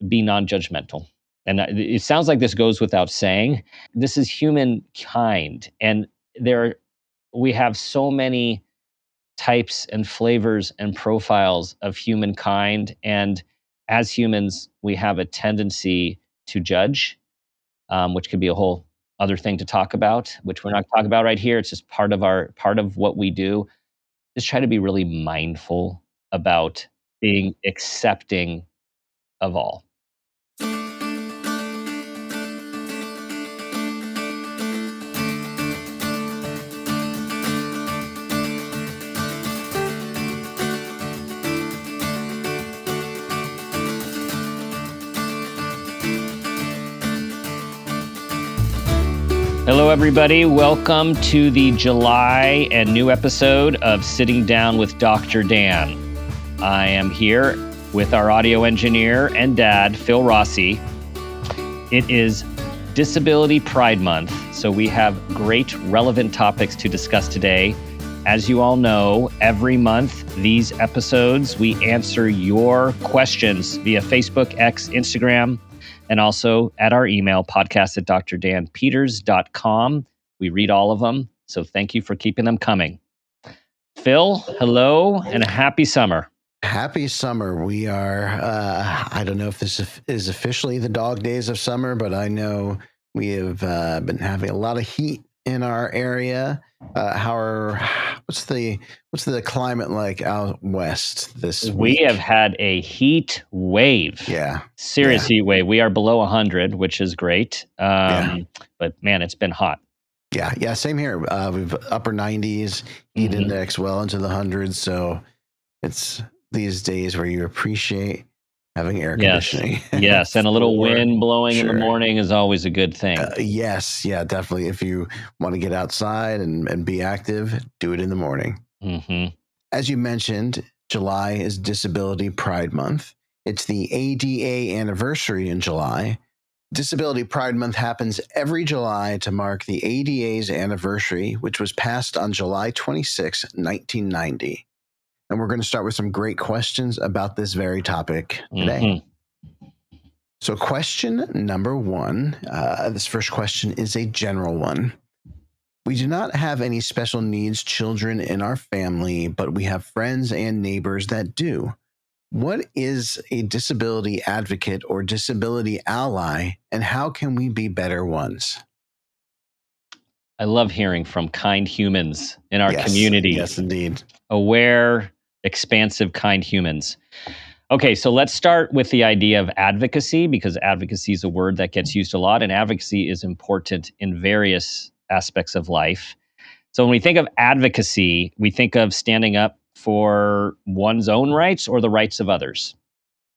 be non-judgmental. And it sounds like this goes without saying. This is humankind, and we have so many types and flavors and profiles of humankind. And as humans, we have a tendency to judge, which could be a whole other thing to talk about, which we're not talking about right here. It's just part of what we do. Just try to be really mindful about being accepting of all. Hello, everybody. Welcome to the July and new episode of Sitting Down with Dr. Dan. I am here with our audio engineer and dad, Phil Rossi. It is Disability Pride Month, so we have great relevant topics to discuss today. As you all know, every month, these episodes, we answer your questions via Facebook, X, Instagram, and also at our email, podcast@drdanpeters.com. We read all of them, so thank you for keeping them coming. Phil, hello, and a happy summer. Happy summer. We are, I don't know if this is officially the dog days of summer, but I know we have been having a lot of heat in our area. What's the climate like out west this week? We have had a heat wave. Yeah. Serious heat wave. We are below 100, which is great. But man, it's been hot. Yeah. Same here. We've upper 90s, heat index well into the hundreds. So it's these days where you appreciate having air conditioning. Yes, and a little wind blowing in the morning is always a good thing. Yes, definitely. If you want to get outside and be active, do it in the morning. Mm-hmm. As you mentioned, July is Disability Pride Month. It's the ADA anniversary in July. Disability Pride Month happens every July to mark the ADA's anniversary, which was passed on July 26, 1990. And we're going to start with some great questions about this very topic today. So question number one, this first question is a general one. We do not have any special needs children in our family, but we have friends and neighbors that do. What is a disability advocate or disability ally, and how can we be better ones? I love hearing from kind humans in our community. Yes, indeed. Aware, expansive, kind humans. Okay, so let's start with the idea of advocacy, because advocacy is a word that gets used a lot, and advocacy is important in various aspects of life. So when we think of advocacy, we think of standing up for one's own rights or the rights of others.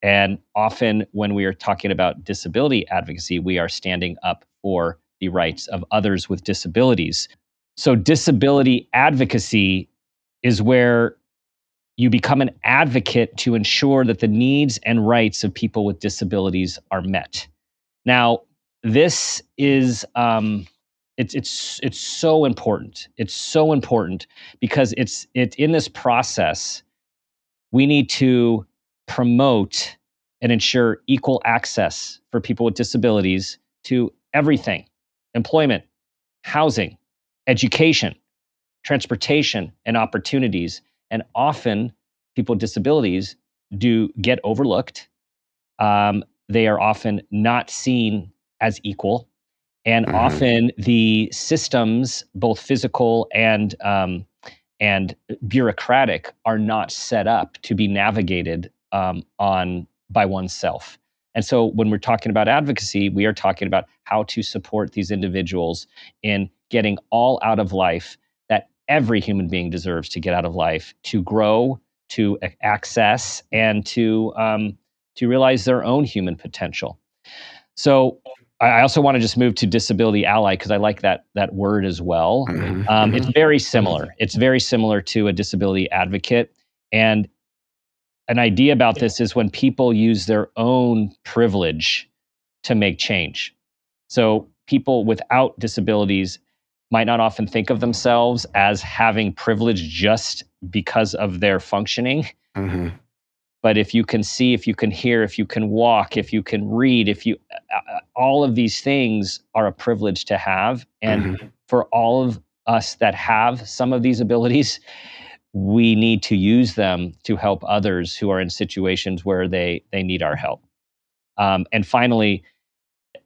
And often when we are talking about disability advocacy, we are standing up for the rights of others with disabilities. So disability advocacy is where you become an advocate to ensure that the needs and rights of people with disabilities are met. Now, this is it's so important. It's so important because it's in this process we need to promote and ensure equal access for people with disabilities to everything: employment, housing, education, transportation, and opportunities. And often people with disabilities do get overlooked. They are often not seen as equal. And often the systems, both physical and bureaucratic, are not set up to be navigated by oneself. And so when we're talking about advocacy, we are talking about how to support these individuals in getting all out of life that every human being deserves to get out of life, to grow, to access, and to realize their own human potential. So I also want to just move to disability ally because I like that word as well. It's very similar. It's very similar to a disability advocate. And an idea about this is when people use their own privilege to make change. So people without disabilities might not often think of themselves as having privilege just because of their functioning. But if you can see, if you can hear, if you can walk, if you can read, if you, all of these things are a privilege to have. And Mhm. for all of us that have some of these abilities, we need to use them to help others who are in situations where they need our help. And finally,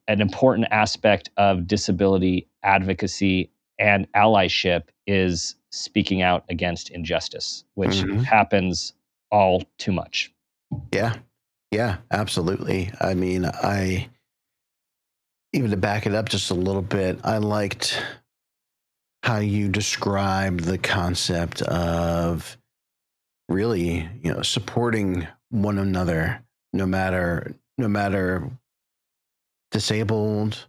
an important aspect of disability advocacy and allyship is speaking out against injustice, which Mhm. happens all too much. Yeah. Yeah, absolutely. I mean, even to back it up just a little bit, I liked how you described the concept of really, supporting one another, no matter disabled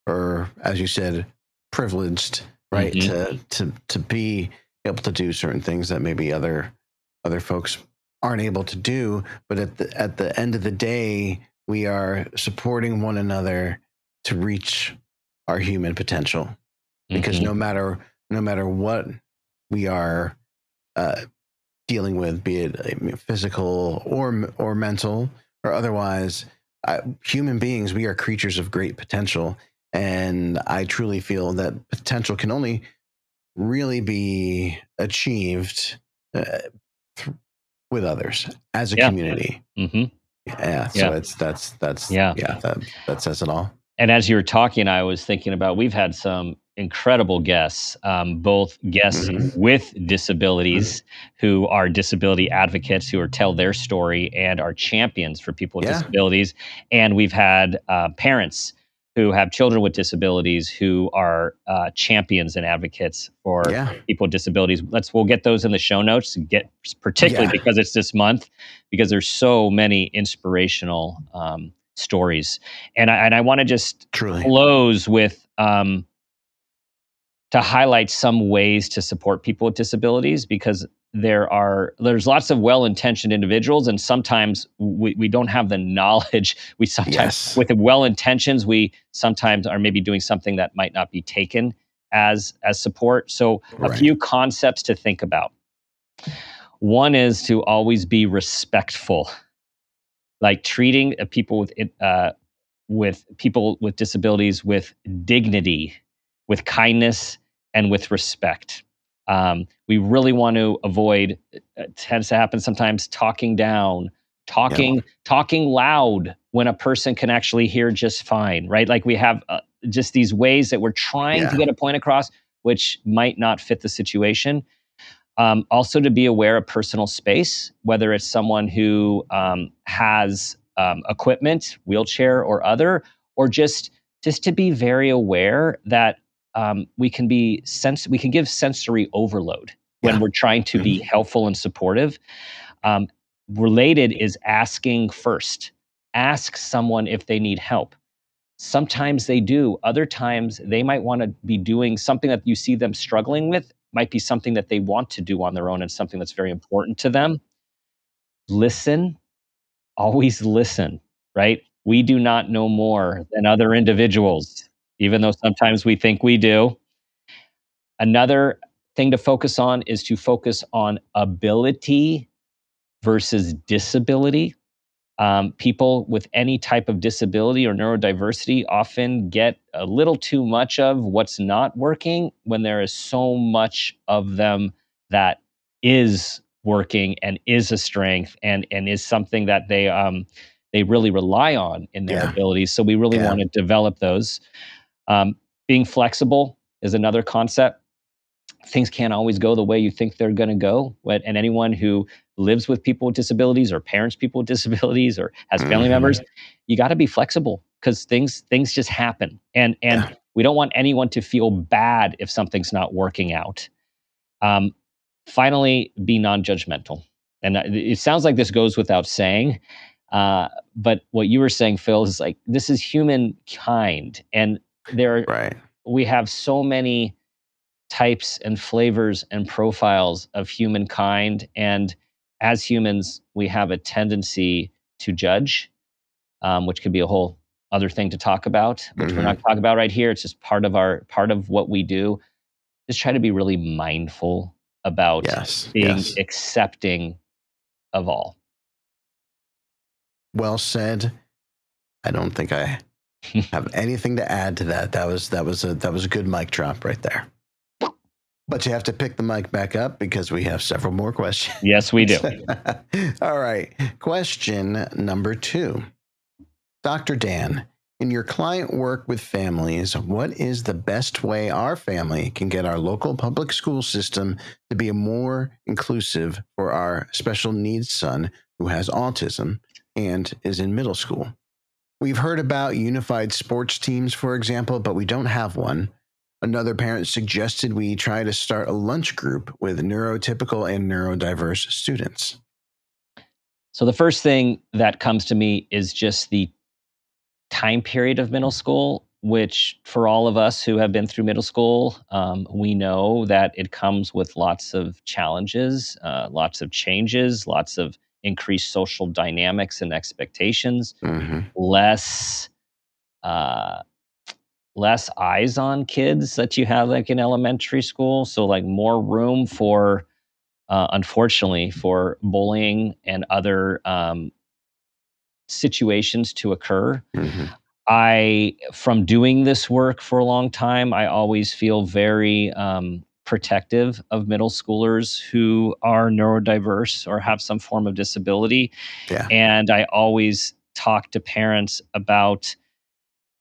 or, as you said, privileged, right? Mhm. To be able to do certain things that maybe other folks aren't able to do. But at the end of the day, we are supporting one another to reach our human potential. Because Mhm. no matter what we are uh, dealing with, be it physical or mental or otherwise, human beings, we are creatures of great potential, and I truly feel that potential can only really be achieved uh, with others as a Yeah. community. Mhm. Yeah, so Yeah. that's Yeah. yeah, that says it all. And as you were talking, I was thinking about we've had some incredible guests, both guests Mhm. with disabilities who are disability advocates who are tell their story and are champions for people with Yeah, disabilities, and we've had parents who have children with disabilities who are champions and advocates for yeah, people with disabilities. We'll get those in the show notes. Get particularly yeah, because it's this month, because there's so many inspirational stories. And I want to just truly. close with to highlight some ways to support people with disabilities, because there's lots of well-intentioned individuals, and sometimes we don't have the knowledge. We sometimes, Yes, with the well intentions, we sometimes are maybe doing something that might not be taken as support. So a right. few concepts to think about. One is to always be respectful, like treating with people with disabilities with dignity, with kindness, and with respect. We really want to avoid, it tends to happen sometimes, talking down, Yep. talking loud when a person can actually hear just fine, right? Like we have just these ways that we're trying to Yeah. get a point across, which might not fit the situation. Also, to be aware of personal space, whether it's someone who has equipment, wheelchair or other, or just to be very aware that we can give sensory overload when Yeah. we're trying to be Mhm. helpful and supportive. Um, Related is asking first. Ask someone if they need help. Sometimes they do. Other times they might want to be doing something that you see them struggling with, might be something that they want to do on their own and something that's very important to them. Listen, always listen, right? We do not know more than other individuals, even though sometimes we think we do. Another thing to focus on is to focus on ability versus disability. People with any type of disability or neurodiversity often get a little too much of what's not working when there is so much of them that is working and is a strength and is something that they really rely on in their Yeah. abilities. So we really Yeah. want to develop those. Being flexible is another concept. Things can't always go the way you think they're going to go. And anyone who lives with people with disabilities or parents people with disabilities or has family members, Mhm. you got to be flexible because things just happen. And Yeah. we don't want anyone to feel bad if something's not working out. Um, Finally, be non-judgmental. And it sounds like this goes without saying, but what you were saying, Phil, is like this is humankind, and there Right. we have so many types and flavors and profiles of humankind. And as humans, we have a tendency to judge, which could be a whole other thing to talk about, which we're not Mhm. talking about right here. It's just part of what we do. Just try to be really mindful about Yes. being Yes. accepting of all. Well said. I don't think I have anything to add to that. That was a good mic drop right there. But you have to pick the mic back up because we have several more questions. Yes, we do. All right. Question number 2. Dr. Dan, in your client work with families, what is the best way our family can get our local public school system to be more inclusive for our special needs son who has autism and is in middle school? We've heard about unified sports teams, for example, but we don't have one. Another parent suggested we try to start a lunch group with neurotypical and neurodiverse students. So the first thing that comes to me is just the time period of middle school, which for all of us who have been through middle school, we know that it comes with lots of challenges, lots of changes, lots of increased social dynamics and expectations, less eyes on kids that you have like in elementary school. So like more room for, unfortunately, for bullying and other situations to occur. From doing this work for a long time, I always feel very protective of middle schoolers who are neurodiverse or have some form of disability. Yeah. And I always talk to parents about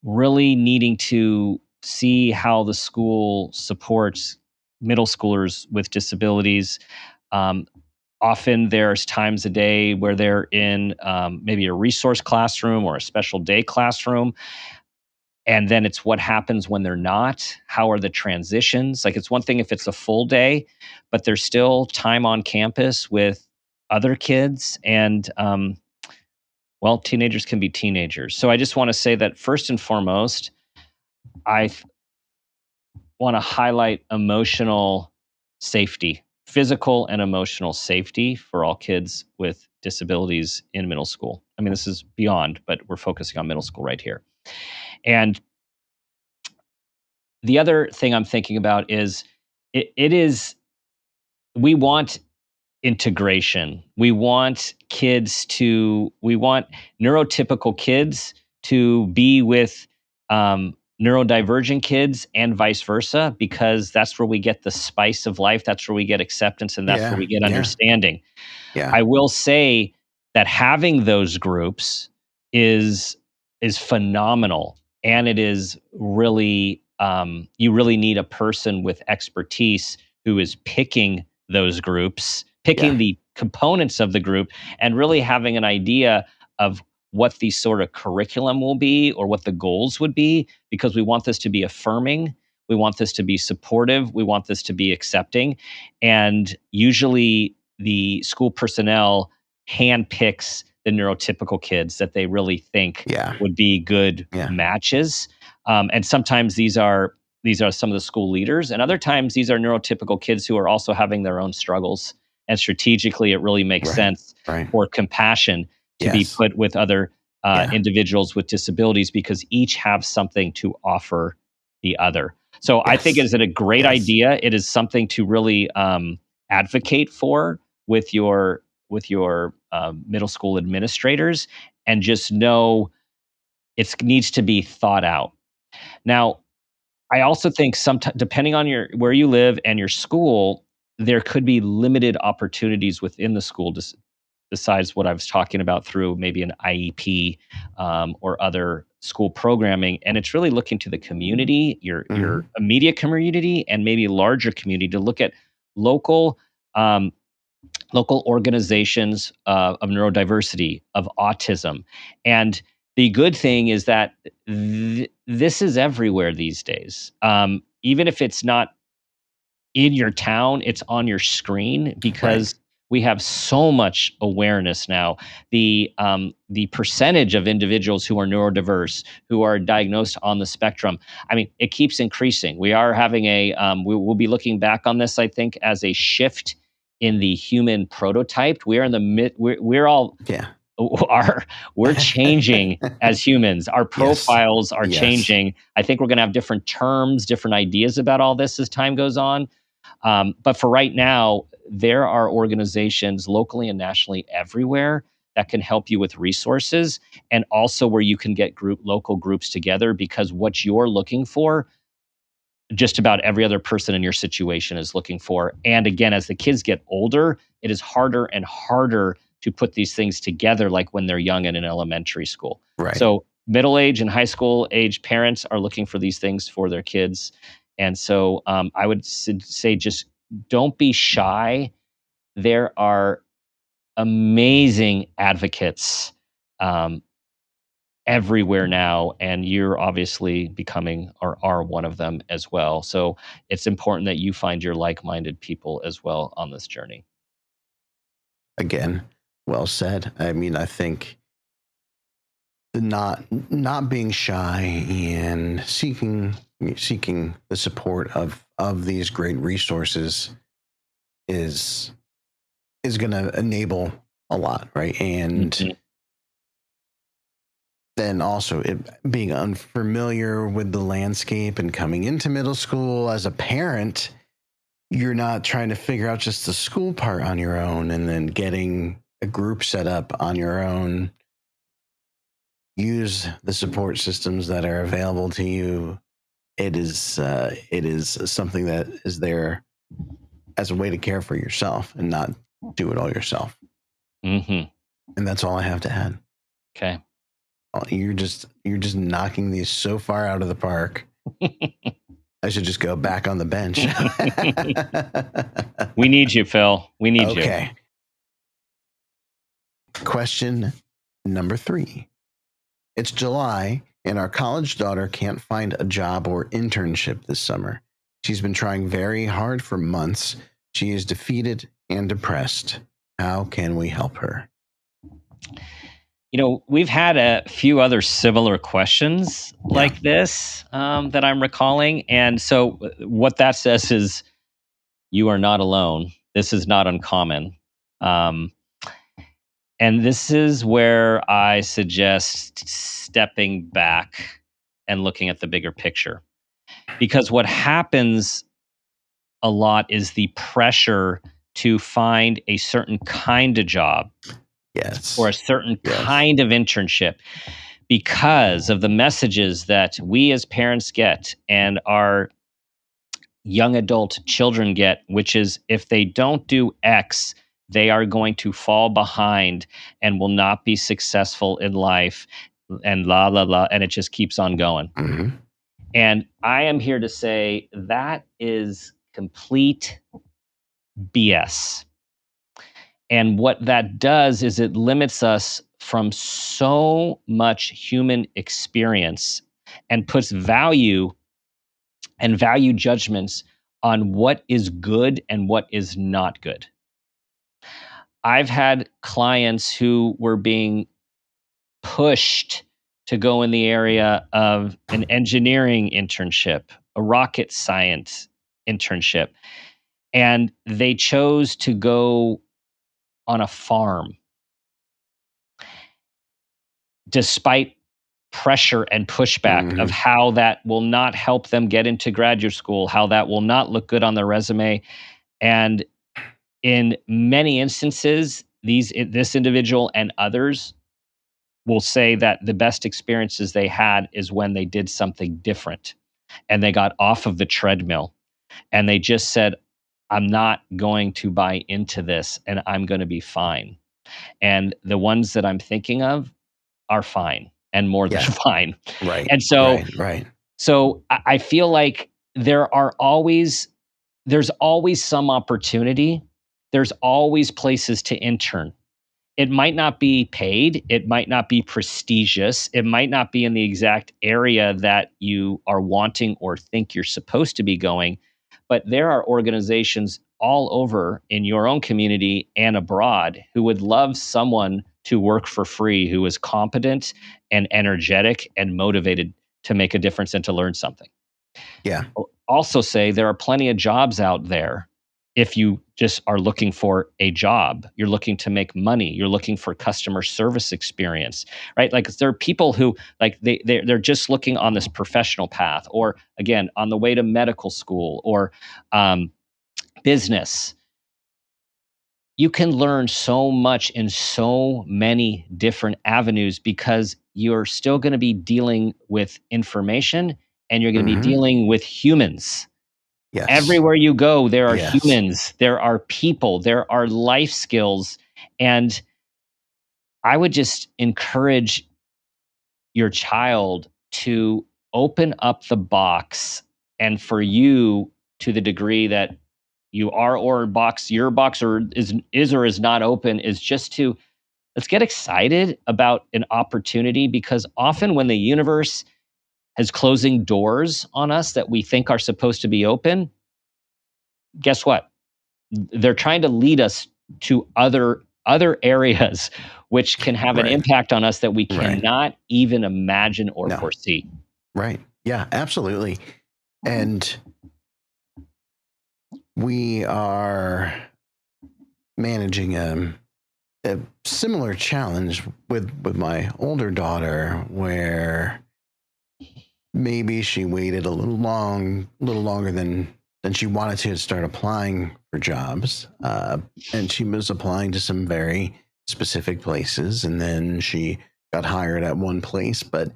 really needing to see how the school supports middle schoolers with disabilities. Often there's times a day where they're in maybe a resource classroom or a special day classroom. And then it's what happens when they're not. How are the transitions? Like, it's one thing if it's a full day, but there's still time on campus with other kids. And, well, teenagers can be teenagers. So I just want to say that first and foremost, I want to highlight emotional safety, physical and emotional safety for all kids with disabilities in middle school. I mean, this is beyond, but we're focusing on middle school right here. And the other thing I'm thinking about is we want integration. We want neurotypical kids to be with neurodivergent kids and vice versa, because that's where we get the spice of life. That's where we get acceptance, and that's where we get understanding. Yeah. I will say that having those groups is phenomenal, and it is really you really need a person with expertise who is picking those groups, picking the components of the group, and really having an idea of what the sort of curriculum will be or what the goals would be, because we want this to be affirming. We want this to be supportive. We want this to be accepting. And usually the school personnel handpicks the neurotypical kids that they really think would be good matches. And sometimes these are some of the school leaders, and other times these are neurotypical kids who are also having their own struggles. And strategically, it really makes sense for compassion to be put with other individuals with disabilities, because each have something to offer the other. So I think it is a great idea. It is something to really advocate for with your middle school administrators, and just know it needs to be thought out. Now, I also think sometimes, depending on where you live and your school, there could be limited opportunities within the school besides what I was talking about through maybe an IEP or other school programming. And it's really looking to the community, your immediate community, and maybe larger community, to look at local organizations of neurodiversity, of autism. And the good thing is that this is everywhere these days. Even if it's not in your town, it's on your screen, because we have so much awareness now. The percentage of individuals who are neurodiverse, who are diagnosed on the spectrum, I mean, it keeps increasing. We are having we'll be looking back on this, I think, as a shift in the human prototype. We are in the we're changing as humans. Our profiles are changing. I think we're going to have different terms, different ideas about all this as time goes on. But for right now, there are organizations locally and nationally everywhere that can help you with resources, and also where you can get local groups together, because what you're looking for, just about every other person in your situation is looking for. And again, as the kids get older, it is harder and harder to put these things together, like when they're young and in elementary school. Right. So middle age and high school age parents are looking for these things for their kids. And so I would say just don't be shy. There are amazing advocates everywhere now, and you're obviously becoming or are one of them as well. So it's important that you find your like-minded people as well on this journey. Again, well said. I mean, I think not being shy and seeking the support of these great resources is going to enable a lot, right? And then also being unfamiliar with the landscape and coming into middle school as a parent, you're not trying to figure out just the school part on your own and then getting a group set up on your own. Use the support systems that are available to you. It is something that is there as a way to care for yourself and not do it all yourself. Mm-hmm. And that's all I have to add. Okay. You're just knocking these so far out of the park. I should just go back on the bench. We need you, Phil. We need you. Okay. Question number 3. It's July, and our college daughter can't find a job or internship this summer. She's been trying very hard for months. She is defeated and depressed. How can we help her? You know, we've had a few other similar questions like this that I'm recalling. And so what that says is you are not alone. This is not uncommon. And this is where I suggest stepping back and looking at the bigger picture. Because what happens a lot is the pressure to find a certain kind of job. Yes. Or a certain kind of internship, because of the messages that we as parents get and our young adult children get, which is if they don't do X, they are going to fall behind and will not be successful in life, and la, la, la, and it just keeps on going. Mm-hmm. And I am here to say that is complete BS. And what that does is it limits us from so much human experience and puts value and value judgments on what is good and what is not good. I've had clients who were being pushed to go in the area of an engineering internship, a rocket science internship, and they chose to go on a farm despite pressure and pushback of how that will not help them get into graduate school, how that will not look good on their resume. And in many instances, this individual and others will say that the best experiences they had is when they did something different and they got off of the treadmill and they just said, I'm not going to buy into this and I'm going to be fine. And the ones that I'm thinking of are fine and more than fine. Right. And so, right. So I feel like there's always some opportunity. There's always places to intern. It might not be paid. It might not be prestigious. It might not be in the exact area that you are wanting or think you're supposed to be going. But there are organizations all over in your own community and abroad who would love someone to work for free who is competent and energetic and motivated to make a difference and to learn something. Yeah. I'll also say there are plenty of jobs out there. If you just are looking for a job, you're looking to make money, you're looking for customer service experience, right? Like there are people who like they're just looking on this professional path, or again, on the way to medical school or business. you can learn so much in so many different avenues because you're still going to be dealing with information and you're going to be Hmm. dealing with humans. Yes. Everywhere you go, there are Yes. humans, there are people, there are life skills. And I would just encourage your child to open up the box, and for you, to the degree that you are, or box your box or is or is not open, is just to let's get excited about an opportunity, because often when the universe has closing doors on us that we think are supposed to be open, guess what? They're trying to lead us to other areas which can have an Right. impact on us that we Right. cannot even imagine or No. foresee. Right. Yeah, absolutely. And we are managing a similar challenge with my older daughter, where maybe she waited a little longer than she wanted to start applying for jobs, and she was applying to some very specific places, and then she got hired at one place, but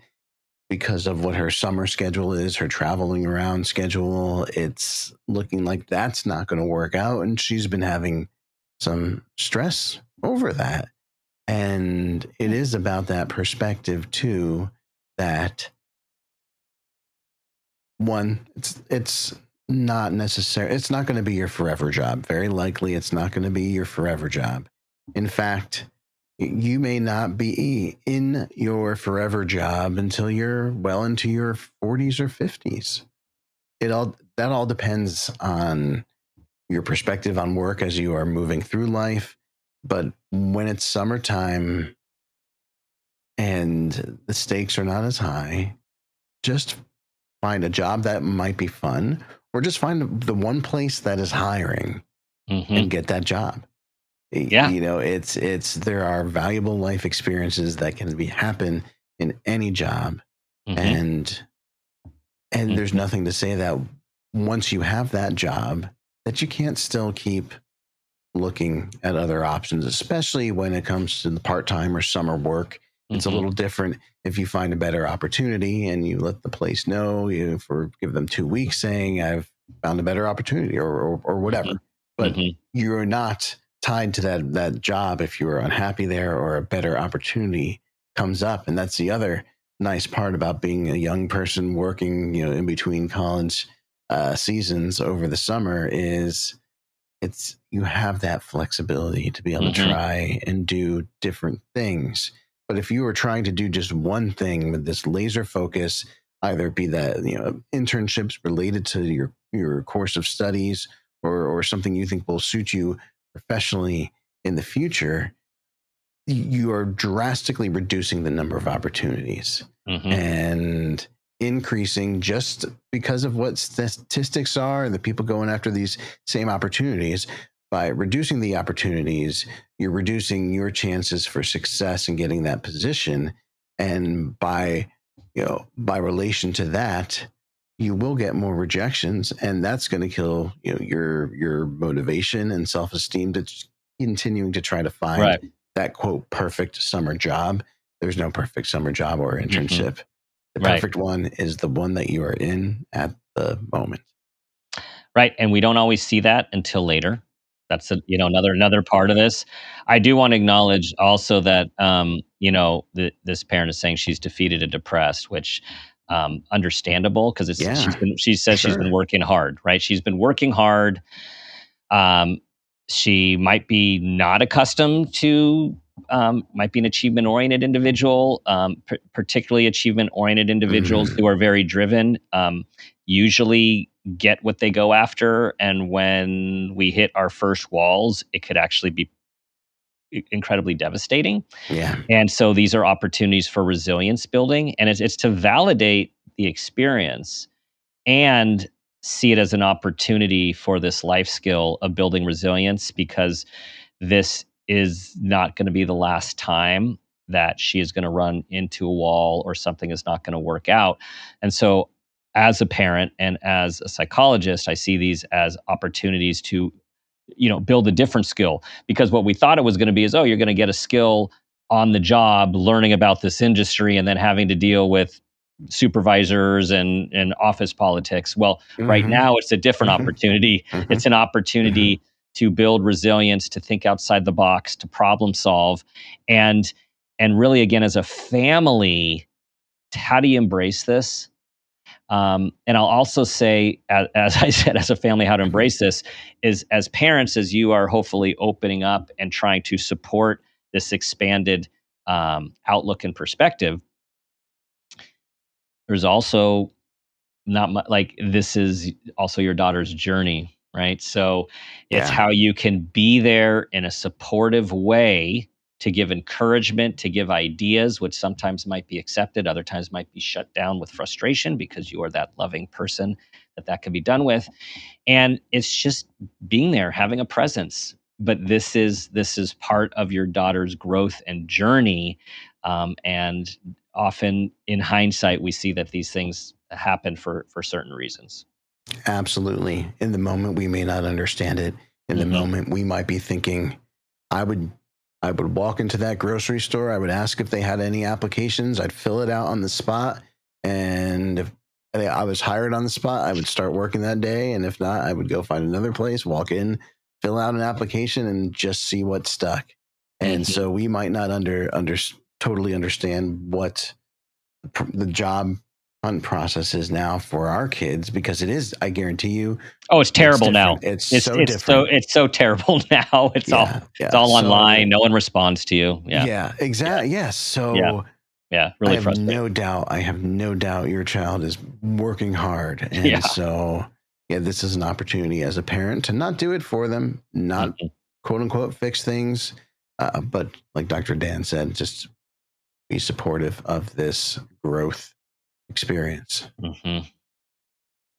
because of what her summer schedule is, her traveling around schedule, it's looking like that's not going to work out. And she's been having some stress over that. And it is about that perspective too, that one, it's not necessary. It's not going to be your forever job. Very likely it's not going to be your forever job. In fact, you may not be in your forever job until you're well into your 40s or 50s. That all depends on your perspective on work as you are moving through life. But when it's summertime and the stakes are not as high, just find a job that might be fun, or just find the one place that is hiring and get that job. Yeah. You know, it's there are valuable life experiences that can happen in any job. And there's nothing to say that once you have that job that you can't still keep looking at other options, especially when it comes to the part-time or summer work. It's a little different if you find a better opportunity and you let the place know, give them 2 weeks saying I've found a better opportunity, or whatever. But you're not tied to that job if you're unhappy there or a better opportunity comes up. And that's the other nice part about being a young person working, in between college seasons over the summer, is you have that flexibility to be able to try and do different things. But if you are trying to do just one thing with this laser focus, either be that internships related to your course of studies, or something you think will suit you professionally in the future, you are drastically reducing the number of opportunities and increasing, just because of what statistics are and the people going after these same opportunities. By reducing the opportunities, you're reducing your chances for success in getting that position. And by relation to that, you will get more rejections, and that's going to kill your motivation and self-esteem to continuing to try to find that quote perfect summer job. There's no perfect summer job or internship. The perfect one is the one that you are in at the moment. Right. And we don't always see that until later. That's another part of this. I do want to acknowledge also that this parent is saying she's defeated and depressed, which understandable, because she says she's been working hard, right? She's been working hard. She might be not accustomed to might be an achievement-oriented individual, particularly achievement-oriented individuals who are very driven, usually get what they go after. And when we hit our first walls, it could actually be incredibly devastating. Yeah. And so these are opportunities for resilience building, and it's to validate the experience and see it as an opportunity for this life skill of building resilience, because this is not going to be the last time that she is going to run into a wall or something is not going to work out. And so, as a parent and as a psychologist, I see these as opportunities to build a different skill, because what we thought it was going to be is, oh, you're going to get a skill on the job learning about this industry and then having to deal with supervisors and office politics. Well, right now it's a different opportunity. It's an opportunity to build resilience, to think outside the box, to problem solve, and really, again, as a family, how do you embrace this? And I'll also say, as I said, as a family, how to embrace this is, as parents, as you are hopefully opening up and trying to support this expanded outlook and perspective. There's also not much, like, this is also your daughter's journey, right? So it's how you can be there in a supportive way to give encouragement, to give ideas, which sometimes might be accepted, other times might be shut down with frustration because you are that loving person that can be done with. And it's just being there, having a presence. But this is part of your daughter's growth and journey. And often in hindsight, we see that these things happen for certain reasons. Absolutely. In the moment, we may not understand it. In the moment, we might be thinking, I would walk into that grocery store. I would ask if they had any applications. I'd fill it out on the spot. And if I was hired on the spot, I would start working that day. And if not, I would go find another place, walk in, fill out an application, and just see what stuck. And so we might not totally understand what the job hunt process is now for our kids, because it is, I guarantee you. Oh, it's terrible now. It's so different. It's so terrible now. It's all online. No one responds to you. Yeah, exactly. Yes. So really I have no doubt your child is working hard. And so this is an opportunity as a parent to not do it for them, not quote unquote fix things. But like Dr. Dan said, just be supportive of this growth experience.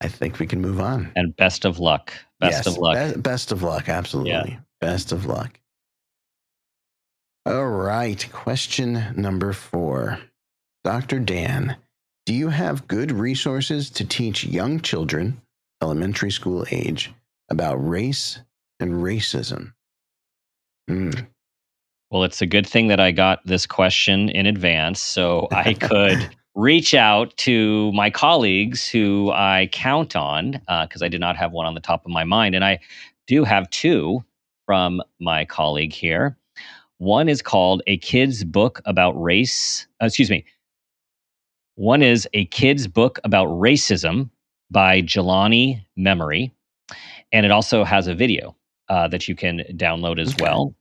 I think we can move on. And best of luck. Best of luck. Best of luck. Absolutely. Best of luck. All right. Question number 4. Dr. Dan, do you have good resources to teach young children, elementary school age, about race and racism? Well, it's a good thing that I got this question in advance so I could reach out to my colleagues who I count on, because I did not have one on the top of my mind. And I do have 2 from my colleague here. One is called A Kid's Book About Race. One is A Kid's Book About Racism by Jelani Memory. And it also has a video that you can download as well.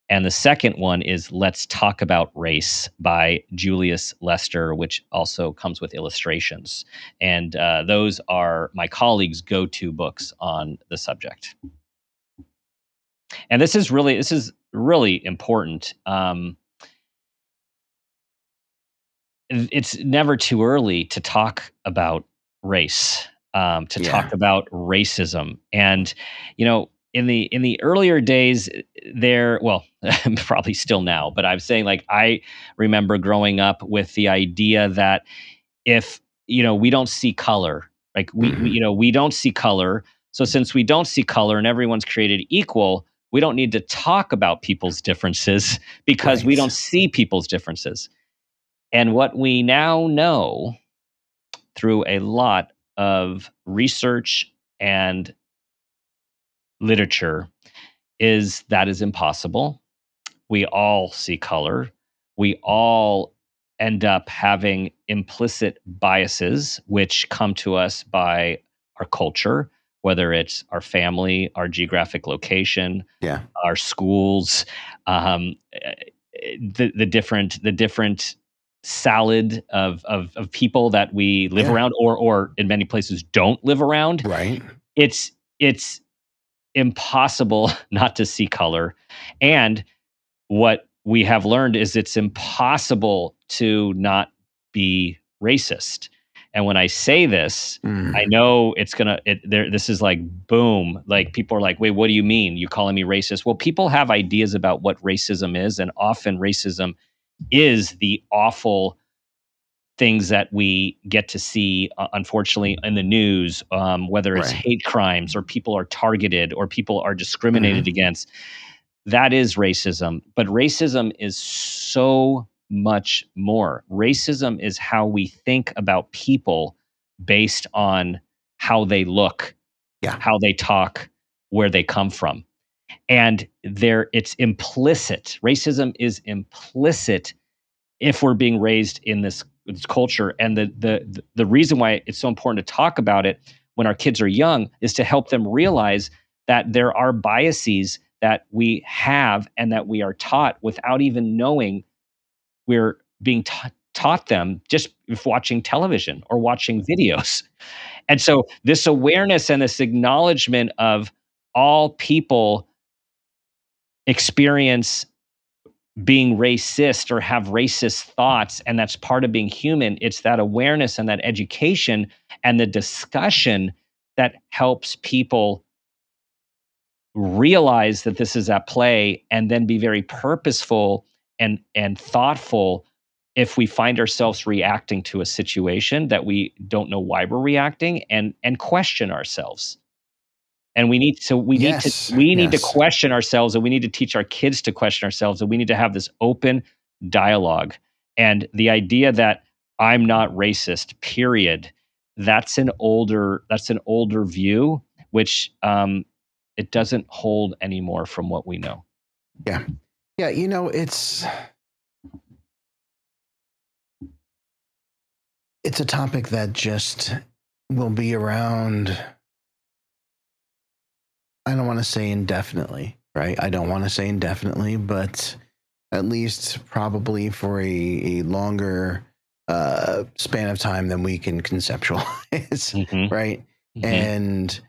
And the second one is Let's Talk About Race by Julius Lester, which also comes with illustrations. And those are my colleagues' go-to books on the subject. And this is really important. It's never too early to talk about race, talk about racism. And, in the earlier days probably still now, but I'm saying, like, I remember growing up with the idea that if, we don't see color, like we don't see color. So since we don't see color and everyone's created equal, we don't need to talk about people's differences because we don't see people's differences. And what we now know through a lot of research and literature is that is impossible. We all see color. We all end up having implicit biases, which come to us by our culture, whether it's our family, our geographic location, our schools, the different salad of people that we live around, or in many places don't live around. Right. It's impossible not to see color. And what we have learned is it's impossible to not be racist. And when I say this, I know this is like, boom, like people are like, wait, what do you mean? You calling me racist? Well, people have ideas about what racism is. And often racism is the awful things that we get to see, unfortunately, in the news, whether it's Right. hate crimes or people are targeted or people are Hmm. discriminated against. That is racism. But racism is so much more. Racism is how we think about people based on how they look, Yeah. how they talk, where they come from. And it's implicit. Racism is implicit if we're being raised in this culture. And the reason why it's so important to talk about it when our kids are young is to help them realize that there are biases that we have and that we are taught without even knowing we're being taught them just watching television or watching videos. And so this awareness and this acknowledgement of all people experience being racist or have racist thoughts, and that's part of being human. It's that awareness and that education and the discussion that helps people realize that this is at play and then be very purposeful and thoughtful if we find ourselves reacting to a situation that we don't know why we're reacting, and question ourselves. And Yes. we need to Yes. question ourselves, and we need to teach our kids to question ourselves, and we need to have this open dialogue. And the idea that I'm not racist, period, that's an older view, which it doesn't hold anymore from what we know. Yeah. Yeah. It's a topic that just will be around. I don't want to say indefinitely, right? I don't want to say indefinitely, but at least probably for a longer span of time than we can conceptualize, Hmm. right? Hmm. And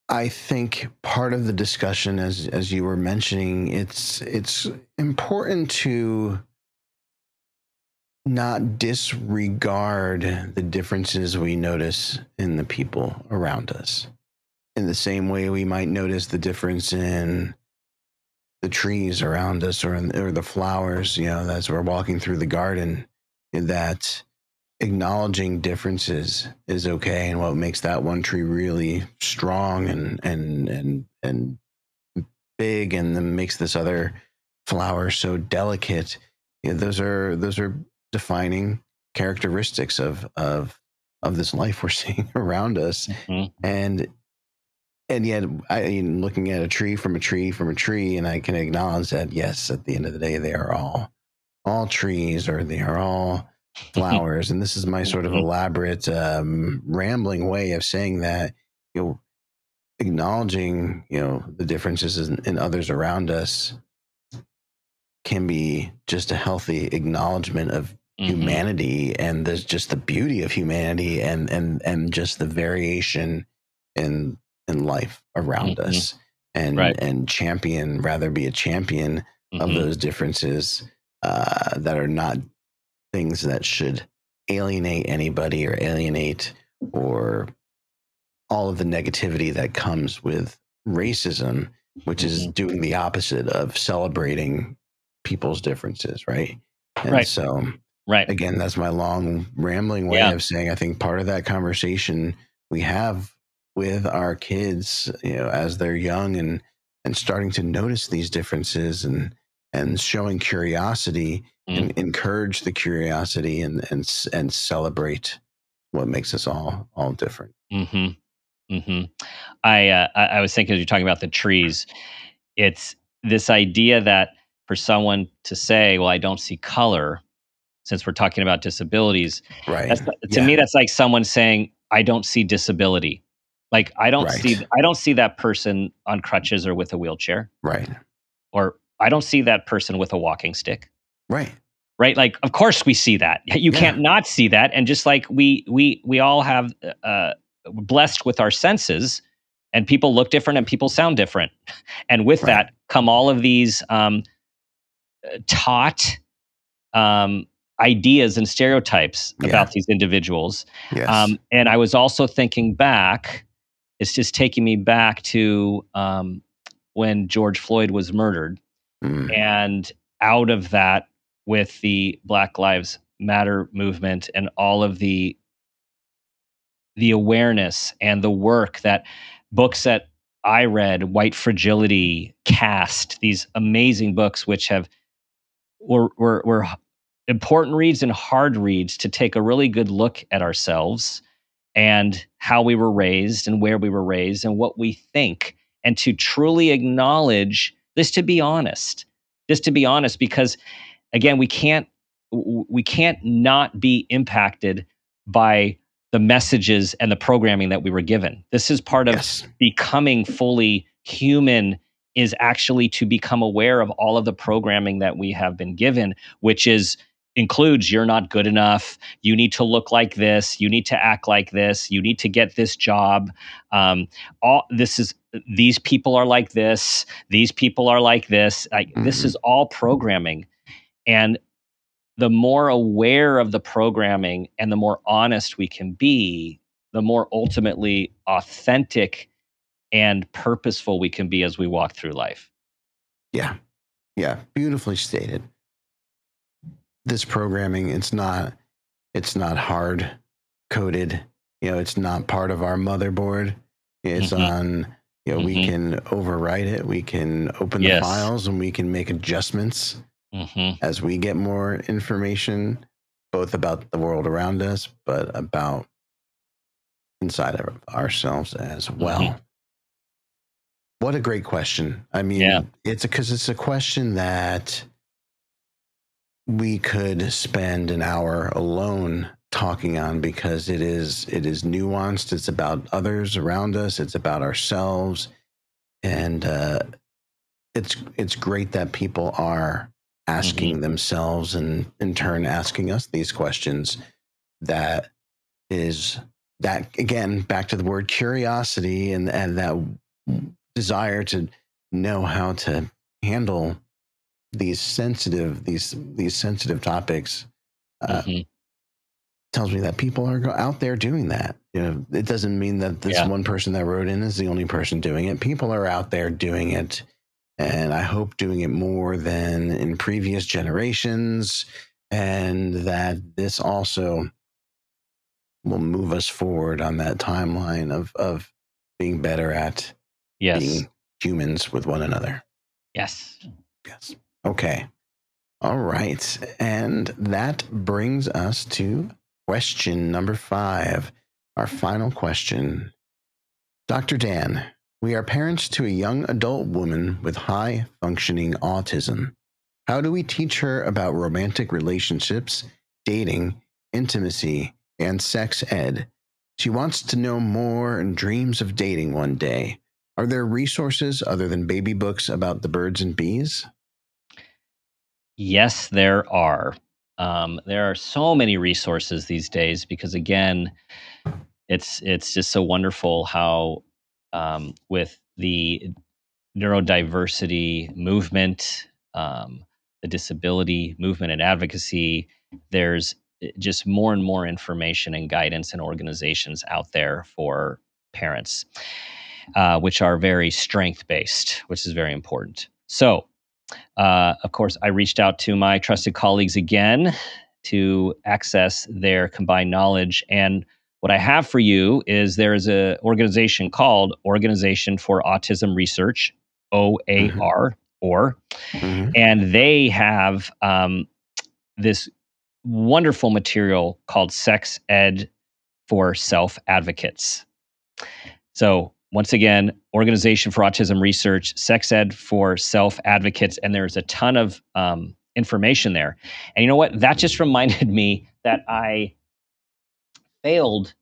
I think part of the discussion, as you were mentioning, it's important to not disregard the differences we notice in the people around us. In the same way we might notice the difference in the trees around us or the flowers, as we're walking through the garden, that acknowledging differences is okay. And what makes that one tree really strong and big, and then makes this other flower so delicate, those are defining characteristics of this life we're seeing around us. Hmm. And yet, looking at a tree from a tree, and I can acknowledge that, yes, at the end of the day, they are all trees, or they are all flowers. And this is my sort of Hmm. elaborate, rambling way of saying that, acknowledging, the differences in others around us can be just a healthy acknowledgement of humanity, and there's just the beauty of humanity, and just the variation in life around Hmm. us, and Right. and rather be a champion of Hmm. those differences, that are not things that should alienate anybody, or alienate, or all of the negativity that comes with racism, which is doing the opposite of celebrating people's differences, right? And Right. so, Right. again, that's my long rambling way Yeah. of saying, I think part of that conversation we have with our kids, as they're young, and starting to notice these differences, and showing curiosity, and encourage the curiosity, and celebrate what makes us all different. Hmm. Hmm. I was thinking, as you're talking about the trees, it's this idea that for someone to say, "Well, I don't see color," since we're talking about disabilities, Right. that's to Yeah. me, that's like someone saying, "I don't see disability." Like, Right. I don't see that person on crutches or with a wheelchair, Right. or I don't see that person with a walking stick. Right. Right? Like, of course we see that. You Yeah. can't not see that. And just like we all have blessed with our senses, and people look different and people sound different. And with Right. that come all of these taught ideas and stereotypes Yeah. about these individuals. Yes. And I was also thinking back, it's just taking me back to when George Floyd was murdered. Mm. And out of that, with the Black Lives Matter movement and all of the awareness and the work that books that I read, White Fragility, Caste, these amazing books, which were important reads and hard reads to take a really good look at ourselves and how we were raised and where we were raised and what we think, and to truly acknowledge this, to be honest, because again, we can't not be impacted by the messages and the programming that we were given. This is part of becoming fully human, is actually to become aware of all of the programming that we have been given, which includes you're not good enough, you need to look like this, you need to act like this, you need to get this job. These people are like this, these people are like this. This is all programming. And the more aware of the programming and the more honest we can be, the more ultimately authentic and purposeful we can be as we walk through life. Yeah. Yeah. Beautifully stated. This programming, it's not hard coded. It's not part of our motherboard. It's on, we can overwrite it. We can open the files and we can make adjustments as we get more information, both about the world around us, but about inside of ourselves as well. What a great question. I mean, it's a question that we could spend an hour alone talking on, because it is nuanced. It's about others around us. It's about ourselves. And it's great that people are asking themselves and in turn asking us these questions. That again, back to the word curiosity and that desire to know how to handle these sensitive topics. Tells me that people are out there doing that. It doesn't mean that this one person that wrote in is the only person doing it. People are out there doing it, and I hope doing it more than in previous generations, and that this also will move us forward on that timeline of being better at being humans with one another. Yes. Okay. All right. And that brings us to question number 5, our final question. Dr. Dan, we are parents to a young adult woman with high functioning autism. How do we teach her about romantic relationships, dating, intimacy, and sex ed? She wants to know more and dreams of dating one day. Are there resources other than baby books about the birds and bees? Yes, there are. There are so many resources these days because, again, it's just so wonderful how with the neurodiversity movement, the disability movement and advocacy, there's just more and more information and guidance and organizations out there for parents, which are very strength-based, which is very important. So, of course, I reached out to my trusted colleagues again to access their combined knowledge. And what I have for you is there is an organization called Organization for Autism Research, OAR, and they have this wonderful material called Sex Ed for Self-Advocates. So once again, Organization for Autism Research, Sex Ed for Self-Advocates, and there's a ton of information there. And you know what? That just reminded me that I failed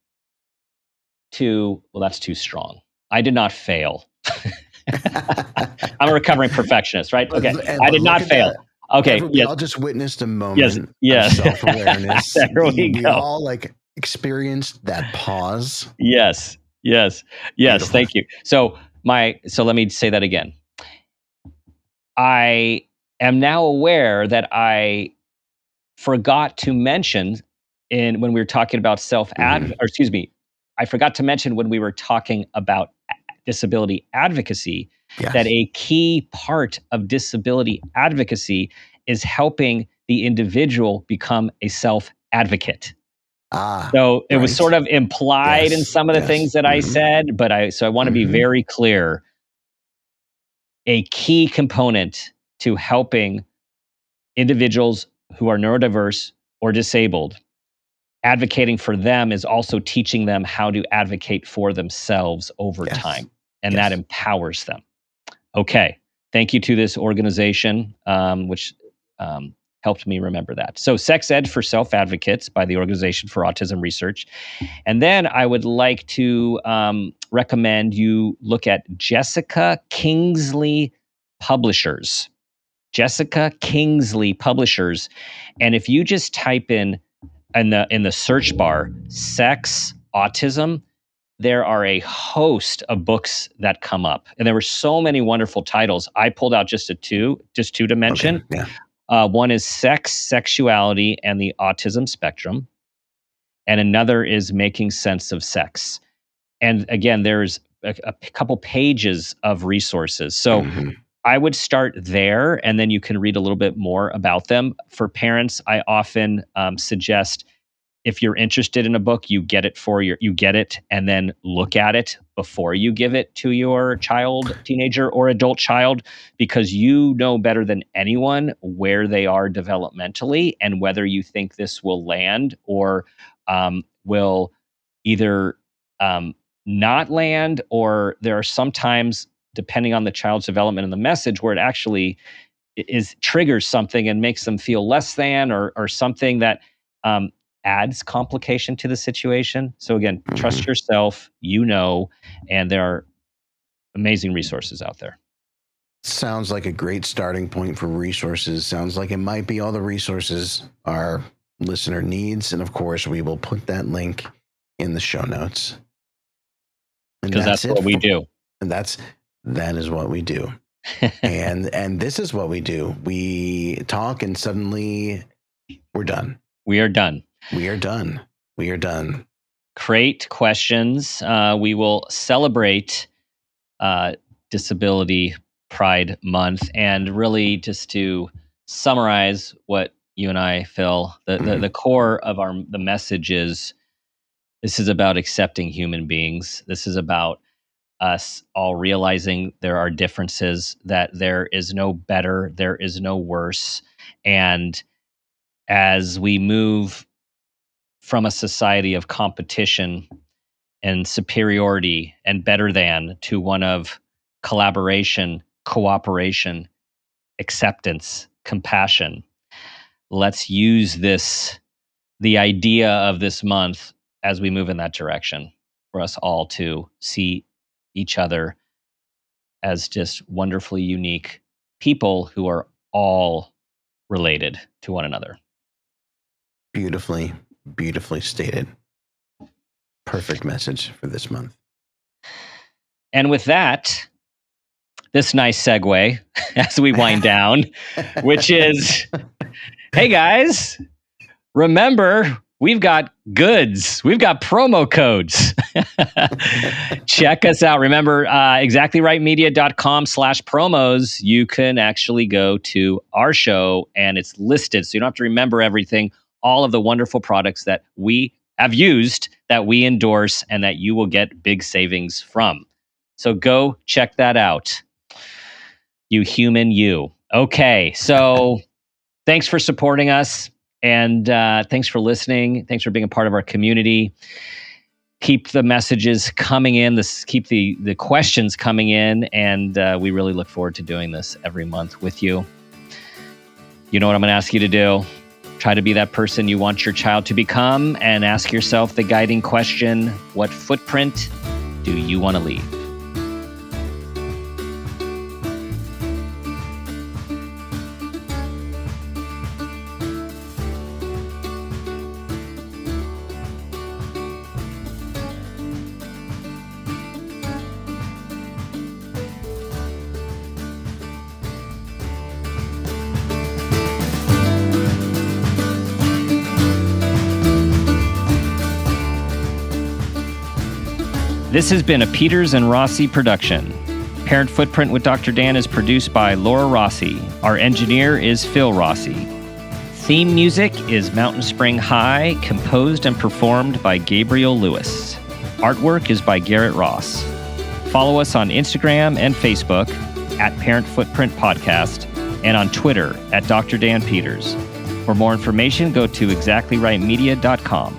to, well, that's too strong. I did not fail. I'm a recovering perfectionist, right? Okay, I did not fail. That. Okay, we all just witnessed a moment of self-awareness. There we go. We all experienced that pause. Yes. Beautiful. Thank you. So let me say that again. I am now aware that I forgot to mention when we were talking about I forgot to mention when we were talking about disability advocacy, that a key part of disability advocacy is helping the individual become a self-advocate. Ah, So it was right. sort of implied in Yes, some of the yes. things that I Mhm. said, but I want to be Mhm. very clear. A key component to helping individuals who are neurodiverse or disabled, advocating for them is also teaching them how to advocate for themselves over Yes. time. And that Yes. empowers them. Okay. Thank you to this organization, which helped me remember that. So, Sex Ed for Self Advocates by the Organization for Autism Research. And then I would like to recommend you look at Jessica Kingsley Publishers. Jessica Kingsley Publishers. And if you just type in the search bar, sex, autism, there are a host of books that come up. And there were so many wonderful titles. I pulled out just two to mention. Okay. Yeah. One is Sex, Sexuality, and the Autism Spectrum. And another is Making Sense of Sex. And again, there's a couple pages of resources. So Mhm. I would start there, and then you can read a little bit more about them. For parents, I often suggest, if you're interested in a book, you get it, and then look at it before you give it to your child, teenager, or adult child, because you know better than anyone where they are developmentally and whether you think this will land or will either not land, or there are sometimes, depending on the child's development and the message, where it actually triggers something and makes them feel less than, or something that adds complication to the situation. So again, trust Mhm. yourself, and there are amazing resources out there. Sounds like a great starting point for resources. Sounds like it might be all the resources our listener needs. And of course, we will put that link in the show notes. Because that's what we do. And that is what we do. and this is what we do. We talk and suddenly we're done. We are done. We are done. We are done. Great questions. We will celebrate Disability Pride Month, and really just to summarize what you and I, Phil, the core of the message is, this is about accepting human beings. This is about us all realizing there are differences, that there is no better, there is no worse. And as we move from a society of competition and superiority and better than to one of collaboration, cooperation, acceptance, compassion, let's use the idea of this month as we move in that direction, for us all to see each other as just wonderfully unique people who are all related to one another. Beautifully, beautifully stated. Perfect message for this month. And with that, this nice segue as we wind down, which is, hey guys, remember, we've got goods. We've got promo codes. Check us out. Remember, exactlyrightmedia.com/promos. You can actually go to our show and it's listed. So you don't have to remember everything. All of the wonderful products that we have used, that we endorse, and that you will get big savings from. So go check that out. You human, you. Okay, so thanks for supporting us. And thanks for listening. Thanks for being a part of our community. Keep the messages coming in. Keep the questions coming in. And we really look forward to doing this every month with you. You know what I'm going to ask you to do? Try to be that person you want your child to become, and ask yourself the guiding question: what footprint do you want to leave? This has been a Peters and Rossi production. Parent Footprint with Dr. Dan is produced by Laura Rossi. Our engineer is Phil Rossi. Theme music is Mountain Spring High, composed and performed by Gabriel Lewis. Artwork is by Garrett Ross. Follow us on Instagram and Facebook at Parent Footprint Podcast and on Twitter at Dr. Dan Peters. For more information, go to exactlyrightmedia.com.